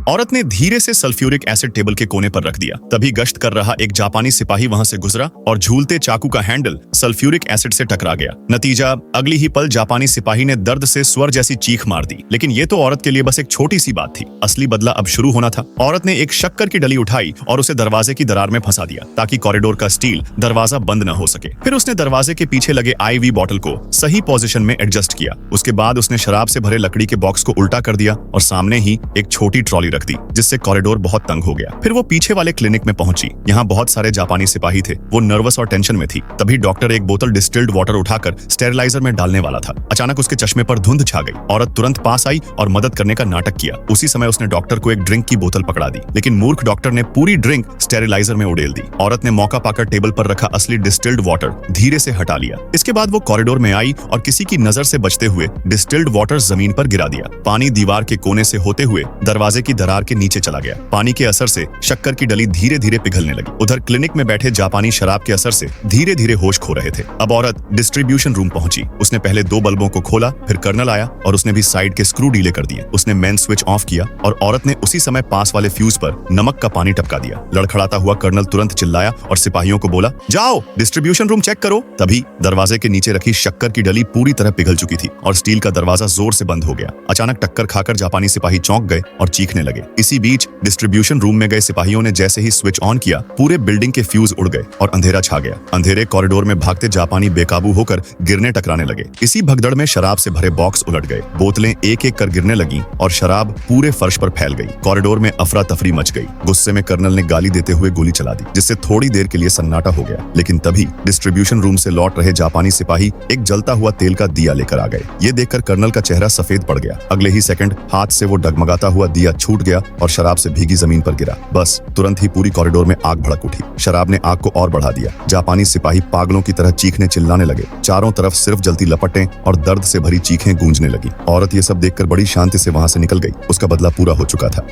औरत ने धीरे से सल्फ्यूरिक एसिड टेबल के कोने पर रख दिया। तभी गश्त कर रहा एक जापानी सिपाही वहां से गुजरा और झूलते चाकू का हैंडल सल्फ्यूरिक एसिड से टकरा गया। नतीजा, अगली ही पल जापानी सिपाही ने दर्द से स्वर जैसी चीख मार दी। लेकिन ये तो औरत के लिए बस एक छोटी सी बात थी। असली बदला अब शुरू होना था। औरत ने एक शक्कर की डली उठाई और उसे दरवाजे की दरार में फंसा दिया ताकि कॉरिडोर का स्टील दरवाजा बंद न हो सके। फिर उसने दरवाजे के पीछे लगे IV बॉटल को सही पोजीशन में एडजस्ट किया। उसके बाद उसने शराब से भरे लकड़ी के बॉक्स को उल्टा कर दिया और सामने ही एक छोटी ट्रॉली रख दी, जिससे कॉरिडोर बहुत तंग हो गया। फिर वो पीछे वाले क्लिनिक में पहुंची। यहाँ बहुत सारे जापानी सिपाही थे। वो नर्वस और टेंशन में थी। तभी डॉक्टर एक बोतल डिस्टिल्ड वाटर उठाकर स्टेरिलाइजर में डालने वाला था। अचानक उसके चश्मे पर धुंध छा गई। औरत तुरंत पास आई और मदद करने का नाटक किया। उसी समय उसने डॉक्टर को एक ड्रिंक की बोतल पकड़ा दी, लेकिन मूर्ख डॉक्टर ने पूरी ड्रिंक स्टेरिलाइजर में उड़ेल दी। औरत ने मौका पाकर टेबल पर रखा असली डिस्टिल्ड वाटर धीरे से हटा लिया। इसके बाद वो कॉरिडोर में आई और किसी की नजर से बचते हुए डिस्टिल्ड वाटर जमीन पर गिरा दिया। पानी दीवार के कोने से होते हुए दरवाजे की दरार के नीचे चला गया। पानी के असर से शक्कर की डली धीरे धीरे पिघलने लगी। उधर क्लिनिक में बैठे जापानी शराब के असर से धीरे धीरे होश खो रहे थे। अब औरत डिस्ट्रीब्यूशन रूम पहुंची। उसने पहले 2 बल्बों को खोला, फिर कर्नल आया और उसने भी साइड के स्क्रू ढीले कर दिए। उसने मेन स्विच ऑफ किया और औरत ने उसी समय पास वाले फ्यूज पर नमक का पानी टपका दिया। लड़खड़ाता हुआ कर्नल तुरंत चिल्लाया और सिपाहियों को बोला, जाओ डिस्ट्रीब्यूशन रूम चेक करो। तभी दरवाजे के नीचे रखी शक्कर की डली पूरी तरह पिघल चुकी थी और स्टील का दरवाजा जोर से बंद हो गया। अचानक टक्कर खाकर जापानी सिपाही चौंक गए और चीखने लगे। इसी बीच डिस्ट्रीब्यूशन रूम में गए सिपाहियों ने जैसे ही स्विच ऑन किया, पूरे बिल्डिंग के फ्यूज उड़ गए और अंधेरा छा गया। अंधेरे कॉरिडोर में भागते जापानी बेकाबू होकर गिरने टकराने लगे। इसी भगदड़ में शराब से भरे बॉक्स उलट गए। बोतलें एक एक कर गिरने लगी और शराब पूरे फर्श पर फैल गई। कॉरिडोर में अफरा तफरी मच गई। गुस्से में कर्नल ने गाली देते हुए गोली चला दी, जिससे थोड़ी देर के लिए सन्नाटा हो गया। लेकिन तभी डिस्ट्रीब्यूशन रूम से लौट रहे जापानी सिपाही एक जलता हुआ तेल का दिया लेकर आ गए। ये देखकर कर्नल का चेहरा सफेद पड़ गया। अगले ही सेकंड हाथ से वो डगमगाता हुआ दिया छूट गया और शराब से भीगी जमीन पर गिरा। बस तुरंत ही पूरी कॉरिडोर में आग भड़क उठी। शराब ने आग को और बढ़ा दिया। जापानी सिपाही पागलों की तरह चीखने चिल्लाने लगे। चारों तरफ सिर्फ जलती लपटें और दर्द से भरी चीखें गूंजने लगी। औरत ये सब देखकर बड़ी शांति से वहां से निकल गई। उसका बदला पूरा हो चुका था।